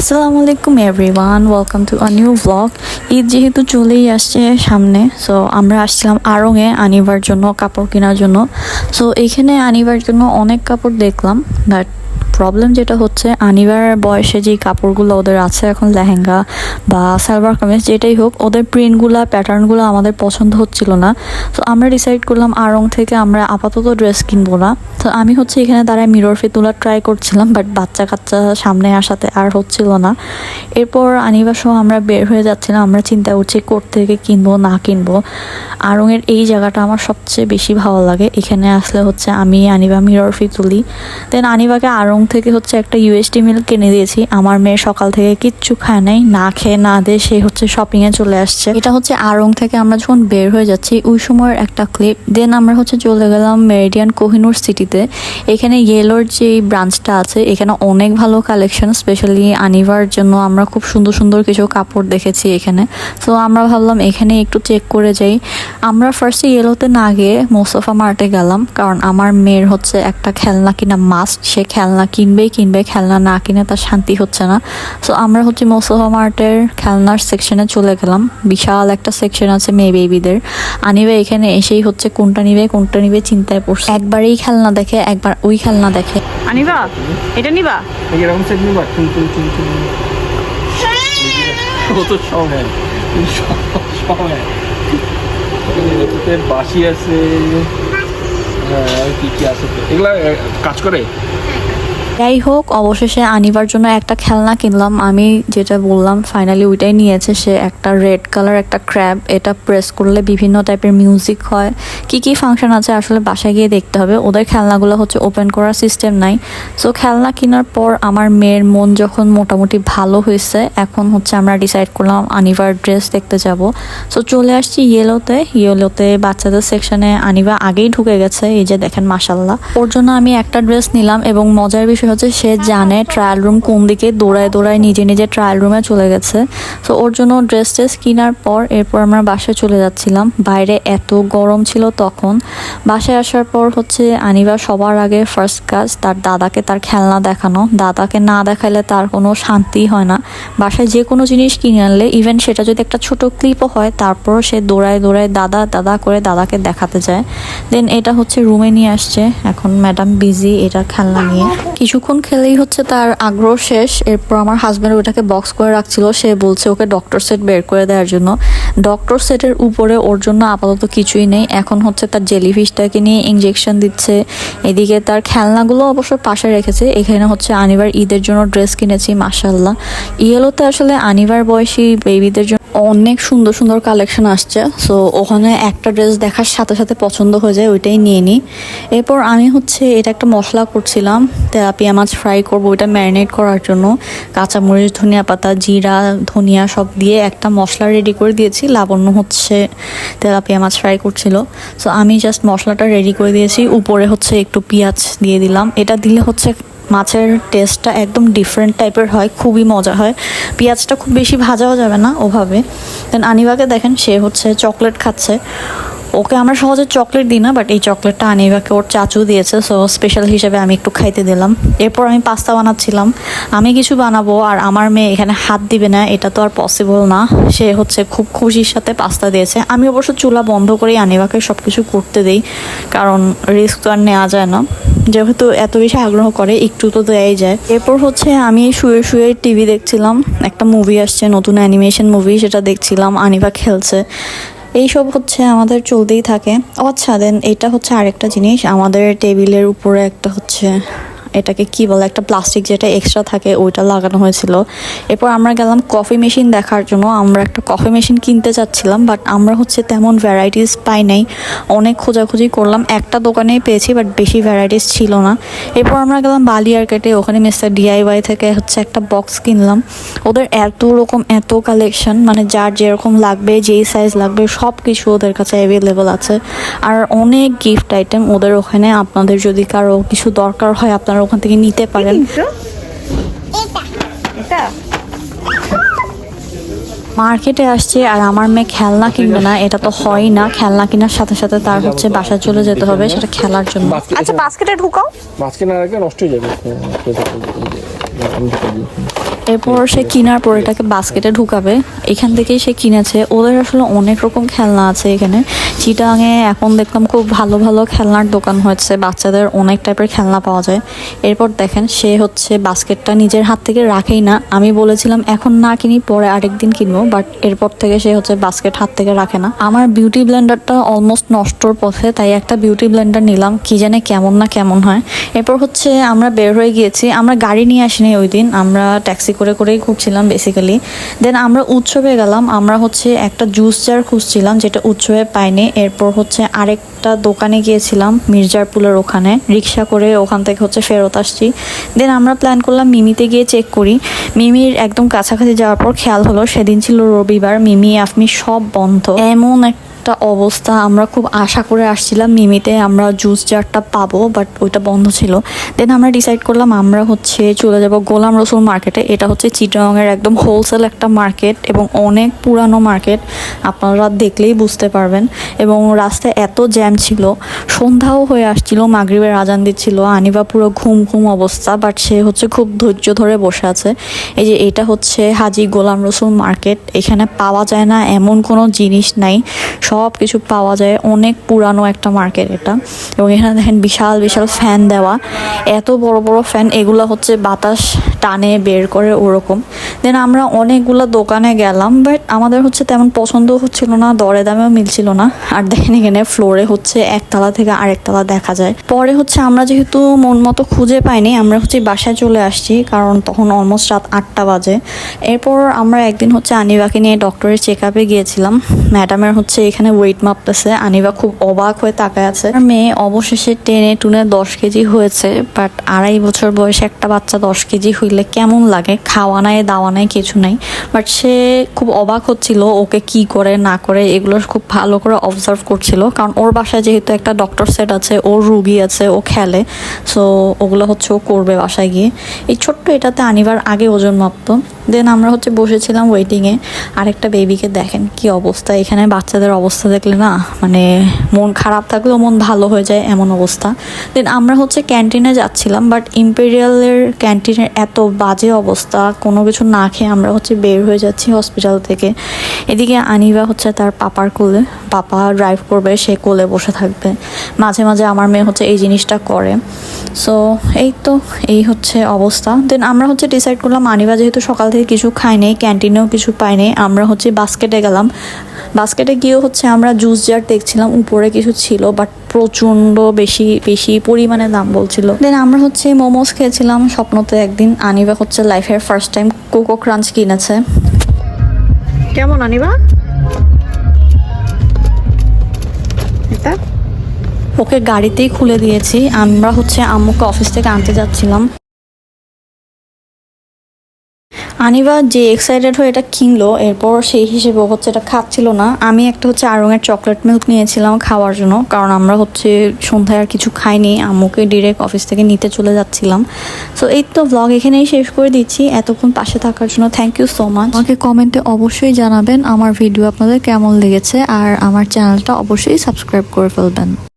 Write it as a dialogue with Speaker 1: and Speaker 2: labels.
Speaker 1: আসসালামু আলাইকুম everyone, welcome to a new blog. Eid যেহেতু চলেই আসছে সামনে, সো আমরা আসছিলাম আড়ংয়ে আনিবার জন্য, কাপড় কেনার জন্য। সো এইখানে আনিবার জন্য অনেক কাপড় দেখলাম, বাট প্রবলেম যেটা হচ্ছে আনিবার বয়সে যেই কাপড়গুলো ওদের আছে এখন, লেহেঙ্গা বা সালোয়ার কামিজ যেটাই হোক, ওদের প্রিন্টগুলো প্যাটার্নগুলো আমাদের পছন্দ হচ্ছিল না। তো আমরা ডিসাইড করলাম আড়ং থেকে আমরা আপাতত ড্রেস কিনবো না। তো আমি হচ্ছে এখানে দাঁড়ায় মিরর ফিট তোলা ট্রাই করছিলাম, বাট বাচ্চা কাচ্চা সামনে আসাতে আর হচ্ছিল না। এরপর আনিবার সহ আমরা বের হয়ে যাচ্ছিলাম, আমরা চিন্তা করছি কোথা থেকে কিনবো না কিনবো। আড়ংয়ের এই জায়গাটা আমার সবচেয়ে বেশি ভালো লাগে। এখানে আসলে হচ্ছে আমি আনিবা মিরর ফিট তুলি, দেন আনিবাকে আড়ং থেকে হচ্ছে একটা ইউএসটি মিল্ক কিনে দিয়েছি। আমার মেয়ে সকাল থেকে কিচ্ছু খায় নাই, না খেয়ে না দিয়ে সে হচ্ছে শপিংয়ে চলে আসছে। এটা হচ্ছে আড়ং থেকে আমরা যখন বের হয়ে যাচ্ছি ওই সময়ের একটা ক্লিপ। দেন আমরা হচ্ছে চলে গেলাম মেরিডিয়ান কোহিনুর সিটিতে। এখানে ইয়েলোর যে ব্রাঞ্চটা আছে, এখানে অনেক ভালো কালেকশন, স্পেশালি আনিবার জন্য আমরা খুব সুন্দর সুন্দর কিছু কাপড় দেখেছি এখানে। তো আমরা ভাবলাম এখানে একটু চেক করে যাই। আমরা ফার্স্টে ইয়েলোতে না গিয়ে মোস্তফা মার্টে গেলাম, কারণ আমার মেয়ের হচ্ছে একটা খেলনা কিনা মাস্ট। সে খেলনা কিনবে, খেলনা না কিনে তার শান্তি হচ্ছে না। সো আমরা হচ্ছে মোস্তফা মার্টের খেলনার সেকশনে চলে গেলাম। বিশাল একটা সেকশন আছে মেয়ে বেবিদের। আনিবা এখানে এসেই হচ্ছে কোনটা নিবে চিন্তায় পড়ছে। একবার এই খেলনা দেখে, একবার ওই খেলনা দেখে। আনিবা এটা নিবা,
Speaker 2: এরকম সেট নিবা, কত সময় বাসি আছে। হ্যাঁ, কি কি আছে এগুলা কাজ করে।
Speaker 1: যাই হোক, অবশেষে আনিবার জন্য একটা খেলনা কিনলাম। আমি যেটা বললাম ফাইনালি ওইটাই নিয়েছে সে। একটা রেড কালার একটা ক্র্যাব, এটা প্রেস করলে বিভিন্ন টাইপের মিউজিক হয়। কি কি ফাংশন আছে আসলে বাসায় গিয়ে দেখতে হবে। ওদের খেলনাগুলো হচ্ছে ওপেন করার সিস্টেম নাই। সো খেলনা কেনার পর আমার মেয়ের মন যখন মোটামুটি ভালো হয়েছে, এখন হচ্ছে আমরা ডিসাইড করলাম আনিবার ড্রেস দেখতে যাব। সো চলে আসছি ইয়েলোতে বাচ্চাদের সেকশনে। আনিবা আগেই ঢুকে গেছে, এই যে দেখেন মাশাল্লাহ। ওর জন্য আমি একটা ড্রেস নিলাম, এবং মজার বিষয় হচ্ছে সে জানে ট্রায়াল রুম কোন দিকে, দৌড়ায় নিজে ট্রায়াল রুমে চলে গেছে। তো ওর জন্য ড্রেস কেনার পর এরপর আমরা বাসায় চলে যাচ্ছিলাম। বাইরে এত গরম ছিল তখন। বাসায় আসার পর হচ্ছে আনিবা সবার আগে ফার্স্ট কাজ তার দাদাকে তার খেলনা দেখানো। দাদাকে না দেখাইলে তার কোনো শান্তি হয় না। বাসায় যে কোনো জিনিস কিনে আনলে, ইভেন সেটা যদি একটা ছোট ক্লিপও হয়, তারপর সে দৌড়ায় দাদা করে দাদাকে দেখাতে যায়। দেন এটা হচ্ছে রুমে নিয়ে আসছে। এখন ম্যাডাম বিজি এটা খেলনা নিয়ে। কিছুক্ষণ খেলেই হচ্ছে তার আগ্রহ শেষ। এরপর আমার হাজব্যান্ড ওটাকে বক্স করে রাখছিল, সে বলছে ওকে ডক্টর সেট বের করে দেওয়ার জন্য। ডক্টর সেটের উপরে ওর জন্য আপাতত কিছুই নেই। এখন হচ্ছে তার জেলিফিশটাকে নিয়ে ইঞ্জেকশন দিচ্ছে। এদিকে তার খেলনাগুলো অবশ্য পাশে রেখেছে। এখানে হচ্ছে আনিবার ঈদের জন্য ড্রেস কিনেছি মাশাল্লাহ। ইয়েলোতে আসলে আনিবার বয়সী বেবিদের জন্য অনেক সুন্দর সুন্দর কালেকশন আসছে। সো ওখানে একটা ড্রেস দেখার সাথে সাথে পছন্দ হয়ে যায়, ওইটাই নিয়ে নিই। এরপর আমি হচ্ছে এটা একটা মশলা করছিলাম, তেলাপিয়া মাছ ফ্রাই করবো। ওইটা ম্যারিনেট করার জন্য কাঁচামরিচ, ধনিয়া পাতা, জিরা, ধনিয়া সব দিয়ে একটা মশলা রেডি করে দিয়েছি। লাবণ্য হচ্ছে তেলাপিয়া মাছ ফ্রাই করছিল। সো আমি জাস্ট মশলাটা রেডি করে দিয়েছি। উপরে হচ্ছে একটু পেঁয়াজ দিয়ে দিলাম। এটা দিলে হচ্ছে মাছের টেস্টটা একদম ডিফারেন্ট টাইপের হয়, খুবই মজা হয়। পেঁয়াজটা খুব বেশি ভাজাও যাবে না ওভাবে। দেন আনিবাকে দেখেন, সে হচ্ছে চকলেট খাচ্ছে। ওকে আমরা সহজে চকলেট দিই না, বাট এই চকলেটটা আনিবাকে ওর চাচু দিয়েছে, সো স্পেশাল হিসেবে আমি একটু খাইতে দিলাম। এরপর আমি পাস্তা বানাচ্ছিলাম। আমি কিছু বানাবো আর আমার মেয়ে এখানে হাত দিবে না, এটা তো আর পসিবল না। সে হচ্ছে খুব খুশির সাথে পাস্তা দিয়েছে। আমি অবশ্য চুলা বন্ধ করেই আনিবাকে সব কিছু করতে দিই, কারণ রিস্ক তো আর নেওয়া যায় না। যেহেতু এত বেশি আগ্রহ করে, একটু তো দেয়াই যায়। এরপর হচ্ছে আমি শুয়ে টিভি দেখছিলাম। একটা মুভি আসছে, নতুন অ্যানিমেশন মুভি, সেটা দেখছিলাম। আনিবা খেলছে। এইসব হচ্ছে আমাদের চলতেই থাকে। আচ্ছা, দেন এটা হচ্ছে আরেকটা জিনিস, আমাদের টেবিলের উপরে একটা হচ্ছে এটাকে কি বলে, একটা প্লাস্টিক যেটা এক্সট্রা থাকে, ওইটা লাগানো হয়েছিল। এরপর আমরা গেলাম কফি মেশিন দেখার জন্য। আমরা একটা কফি মেশিন কিনতে চাচ্ছিলাম, বাট আমরা হচ্ছে তেমন ভ্যারাইটিস পাই নাই। অনেক খোঁজাখুঁজি করলাম, একটা দোকানেই পেয়েছি, বাট বেশি ভ্যারাইটিস ছিল না। এরপর আমরা গেলাম বালি আর্কেটে, ওখানে মিস্টার ডিআইওয়াই থেকে হচ্ছে একটা বক্স কিনলাম। ওদের এত কালেকশন, মানে যার যেরকম লাগবে, যেই সাইজ লাগবে সব কিছু ওদের কাছে অ্যাভেলেবল আছে। আর অনেক গিফট আইটেম ওদের ওখানে। আপনাদের যদি কারো কিছু দরকার হয়, আপনারা ওখান থেকে নিতে পারেন। মার্কেটে আসছে আর আমার মেয়ে খেলনা কিনবে না, এটা তো হয় না। খেলনা কেনার সাথে সাথে তার হচ্ছে বাসায় চলে যেতে হবে সেটা খেলার জন্য। আচ্ছা, বাস্কেটে ঢুকাও।
Speaker 2: বাস্কেট না রাখলে নষ্ট হয়ে যাবে।
Speaker 1: এরপর সে কেনার পর এটাকে বাস্কেটে ঢুকাবে, এখান থেকেই সে কিনেছে। ওদের আসলে অনেক রকম খেলনা আছে এখানে চিটাঙে। এখন দেখলাম খুব ভালো ভালো খেলনার দোকান হয়েছে, বাচ্চাদের অনেক টাইপের খেলনা পাওয়া যায়। এরপর দেখেন সে হচ্ছে বাস্কেটটা নিজের হাত থেকে রাখেই না। আমি বলেছিলাম এখন না কিনি, পরে আরেকদিন কিনবো, বাট এরপর থেকে সে হচ্ছে বাস্কেট হাত থেকে রাখে না। আমার বিউটি ব্লেন্ডারটা অলমোস্ট নষ্টর পথে, তাই একটা বিউটি ব্লেন্ডার নিলাম, কি জানে কেমন না কেমন হয়। এরপর হচ্ছে আমরা বের হয়ে গিয়েছি, আমরা গাড়ি নিয়ে আসিনি ওই দিন, আমরা ট্যাক্সি করে করেই ঘুরছিলাম বেসিক্যালি। দেন আমরা উৎসবে গেলাম, আমরা হচ্ছে একটা জুস জার খুঁজছিলাম যেটা উৎসবে পাইনি। এরপর হচ্ছে আরেকটা দোকানে গিয়েছিলাম মির্জারপুলের ওখানে, রিক্সা করে ওখান থেকে হচ্ছে ফেরত আসছি। দেন আমরা প্ল্যান করলাম মিমিতে গিয়ে চেক করি। মিমির একদম কাছাকাছি যাওয়ার পর খেয়াল হলো সেদিন ছিল রবিবার, মিমি আফমি সব বন্ধ। এমন একটা অবস্থা, আমরা খুব আশা করে আসছিলাম মিমিতে আমরা জুস জারটা পাবো, বাট ওইটা বন্ধ ছিল। দেন আমরা ডিসাইড করলাম আমরা হচ্ছে চলে যাব গোলাম রসুল মার্কেটে। এটা হচ্ছে চিটাগাংয়ের একদম হোলসেল একটা মার্কেট এবং অনেক পুরানো মার্কেট, আপনারা দেখলেই বুঝতে পারবেন। এবং রাস্তায় এত জ্যাম ছিল, সন্ধ্যাও হয়ে আসছিল, মাগরিবের আজান দিচ্ছিল। আনিবা পুরো ঘুম ঘুম অবস্থা, বাট সে হচ্ছে খুব ধৈর্য ধরে বসে আছে। এই যে এটা হচ্ছে হাজী গোলাম রসুল মার্কেট, এখানে পাওয়া যায় না এমন কোনো জিনিস নাই, সব কিছু পাওয়া যায়। অনেক পুরানো একটা মার্কেট এটা। এবং এখানে দেখেন বিশাল বিশাল ফ্যান দেওয়া, এত বড় বড় ফ্যান, এগুলো হচ্ছে বাতাস টানে বের করে ওরকম। দেন আমরা অনেকগুলো দোকানে গেলাম, বাট আমাদের হচ্ছে তেমন পছন্দ হচ্ছিল না, দরে দামেও মিলছিল না। আর দেখেন এখানে ফ্লোরে হচ্ছে একতলা থেকে আরেকতলা দেখা যায়। পরে হচ্ছে আমরা যেহেতু মন মতো খুঁজে পাইনি, আমরা হচ্ছে বাসায় চলে আসছি, কারণ তখন অলমোস্ট রাত 8টা বাজে। এরপর আমরা একদিন হচ্ছে আনিবাকে নিয়ে ডক্টরের চেক আপে গিয়েছিলাম। ম্যাডামের হচ্ছে এখানে ওয়েট মাপতেছে, আনিবা খুব অবাক হয়ে তাকায় আছে। আর মেয়ে অবশেষে টেনে টুনে 10 কেজি হয়েছে, বাট 2.5 বছর বয়সে একটা বাচ্চা 10 কেজি হইলে কেমন লাগে, খাওয়া নাই দাওয়া নাই কিছু নাই। বাট সে খুব অবাক হচ্ছিল ওকে কি করে না করে, এগুলো খুব ভালো করে অবজার্ভ করছিল, কারণ ওর বাসায় যেহেতু একটা ডক্টর সেট আছে, ওর রুগী আছে, ও খেলে, সো ওগুলো হচ্ছে ও করবে বাসায় গিয়ে। এই ছোট্ট এটাতে আনিবার আগে ওজন মাপতো। দেন আমরা হচ্ছে বসেছিলাম ওয়েটিংয়ে। আরেকটা বেবিকে দেখেন কি অবস্থা, এখানে বাচ্চাদের অবস্থা দেখলে না মানে মন খারাপ থাকলেও মন ভালো হয়ে যায় এমন অবস্থা। দেন আমরা হচ্ছে ক্যান্টিনে যাচ্ছিলাম, বাট ইম্পেরিয়ালের ক্যান্টিনের এত বাজে অবস্থা, কোনো কিছু না খেয়ে আমরা হচ্ছে বের হয়ে যাচ্ছি হসপিটাল থেকে। এদিকে আনিবা হচ্ছে তার পাপার কোলে, পাপা ড্রাইভ করবে, সে কোলে বসে থাকবে। মাঝে মাঝে আমার মেয়ে হচ্ছে এই জিনিসটা করে। সো এই হচ্ছে অবস্থা। দেন আমরা হচ্ছে ডিসাইড করলাম আনিবা যেহেতু সকাল থেকে কিছু খাইনি, ক্যান্টিনেও কিছু পাইনি, আমরা হচ্ছে বাস্কেটে গেলাম। বাস্কেটে গিয়েও হচ্ছে আমরা জুস জার দেখছিলাম, উপরে কিছু ছিল, বাট প্রচণ্ড বেশি বেশি পরিমাণে দাম বলছিল। দেন আমরা হচ্ছে মোমোস খেয়েছিলাম স্বপ্নতে একদিন। আনিবা হচ্ছে লাইফের ফার্স্ট টাইম কোকো ক্রাঞ্চ কিনেছে। কেমন আনিবা? ওকে গাড়িতেই খুলে দিয়েছি। আমরা হচ্ছে আম্মুকে অফিস থেকে আনতে যাচ্ছিলাম। আনিবা যে এক্সাইটেড হয়ে এটা কিনলো, এরপর সেই হিসেবে হচ্ছে এটা খাচ্ছিল না। আমি একটা হচ্ছে আড়ঙের চকলেট মিল্ক নিয়েছিলাম খাওয়ার জন্য, কারণ আমরা হচ্ছে সন্ধ্যায় আর কিছু খাইনি, আম্মুকে ডিরেক্ট অফিস থেকে নিতে চলে যাচ্ছিলাম। সো এই তো ব্লগ এখানেই শেষ করে দিচ্ছি। এতক্ষণ পাশে থাকার জন্য থ্যাংক ইউ সো মাচ। আমাকে কমেন্টে অবশ্যই জানাবেন আমার ভিডিও আপনাদের কেমন লেগেছে, আর আমার চ্যানেলটা অবশ্যই সাবস্ক্রাইব করে ফেলবেন।